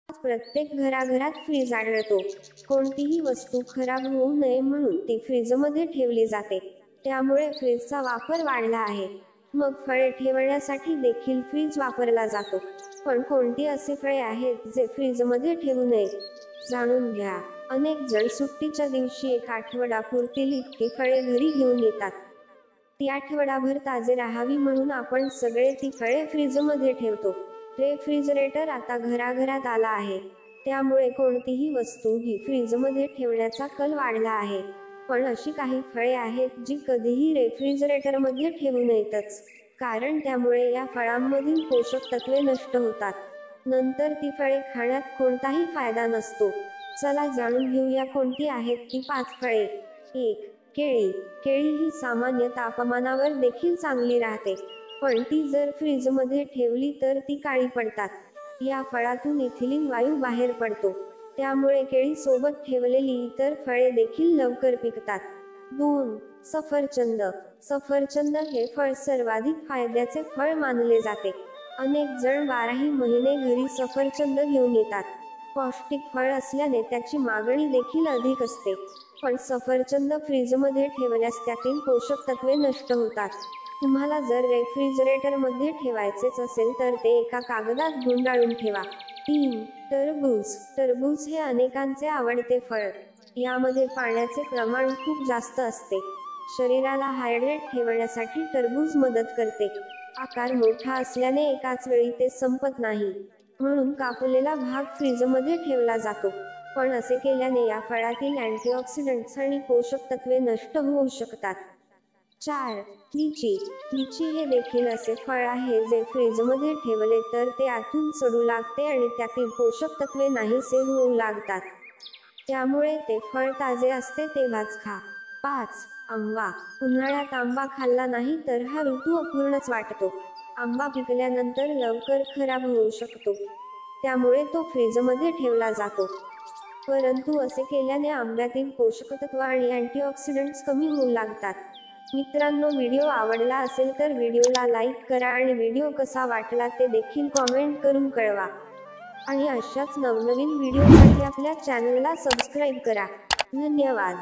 प्रत्येक घराघरात फ्रीज आढळतो. कोणतीही वस्तू खराब होऊ नये म्हणून ती फ्रीजमध्ये ठेवली जाते. त्यामुळे फ्रीजचा वापर वाढला आहे. मग फळे ठेवण्यासाठी देखील फ्रीज वापरला जातो. पण कोणती असे फळे आहेत जे फ्रीजमध्ये ठेवू नये? जाणून घ्या. अनेक जण सुट्टीच्या दिवशी एक आठवडा पुरतील इतकी फळे घरी घेऊन येतात. ती आठवडाभर ताजे राहावी म्हणून आपण सगळे ती फळे फ्रीजमध्ये ठेवतो. रेफ्रिजरेटर आता घराघरात आला आहे. त्यामुळे कोणतीही वस्तू ही फ्रीजमध्ये ठेवण्याचा कल वाढला आहे. पण अशी काही फळे आहेत जी कधीही रेफ्रिजरेटरमध्ये ठेवू नयेतच. कारण त्यामुळे या फळांमधील पोषक तत्वे नष्ट होतात. नंतर ती फळे खाण्यात कोणताही फायदा नसतो. चला जाणून घेऊया कोणती आहेत ती 5 फळे. 1. केळी. केळी ही सामान्य तापमानावर देखील चांगली राहते. पण ती जर फ्रीजमध्ये ठेवली तर ती काळी पडतात. या फळातून इथिलीन वायू बाहेर पडतो. त्यामुळे केळी सोबत ठेवलेली इतर फळे देखील लवकर पिकतात. 2. सफरचंद. सफरचंद हे फळ सर्वाधिक फायद्याचे फळ मानले जाते. अनेक जण 12ही महिने घरी सफरचंद घेऊन येतात. पौष्टिक फळ असल्याने त्याची मागणी देखील अधिक असते. पण सफरचंद फ्रीजमध्ये ठेवल्यास त्यातील पोषक तत्वे नष्ट होतात. तुम्हाला जर रेफ्रिजरेटरमध्ये ठेवायचेच असेल तर ते एका कागदात गुंडाळून ठेवा. 3. टरबूज. टरबूज हे अनेकांचे आवडते फळ. यामध्ये पाण्याचे प्रमाण खूप जास्त असते. शरीराला हायड्रेट ठेवण्यासाठी टरबूज मदत करते. आकार मोठा असल्याने एकाच वेळी ते संपत नाही. म्हणून कापलेला भाग फ्रीजमध्ये ठेवला जातो. पण असे केल्याने या फळातील अँटीऑक्सिडंट्स आणि पोषक तत्वे नष्ट होऊ शकतात. 4. लिची. लिची हे देखील असे फळ आहे जे फ्रीजमध्ये ठेवले तर ते आतून सडू लागते आणि त्यातील पोषक तत्वे नाहीसे होऊ लागतात. त्यामुळे ते फळ ताजे असते तेव्हाच खा. 5. आंबा. उन्हाळ्यात आंबा खाल्ला नाही तर हा ऋतू अपूर्णच वाटतो. आंबा पिकल्यानंतर लवकर खराब होऊ शकतो. त्यामुळे तो फ्रीजमध्ये ठेवला जातो. परंतु असे केल्याने आंब्यातील पोषक तत्व आणि अँटीऑक्सिडंट्स कमी होऊ लागतात. मित्रांनो, व्हिडिओ आवडला असेल तर व्हिडिओला लाईक करा आणि व्हिडिओ कसा वाटला ते देखील कॉमेंट करून कळवा. आणि अशाच नवनवीन व्हिडिओसाठी आपल्या चॅनलला सबस्क्राईब करा. धन्यवाद.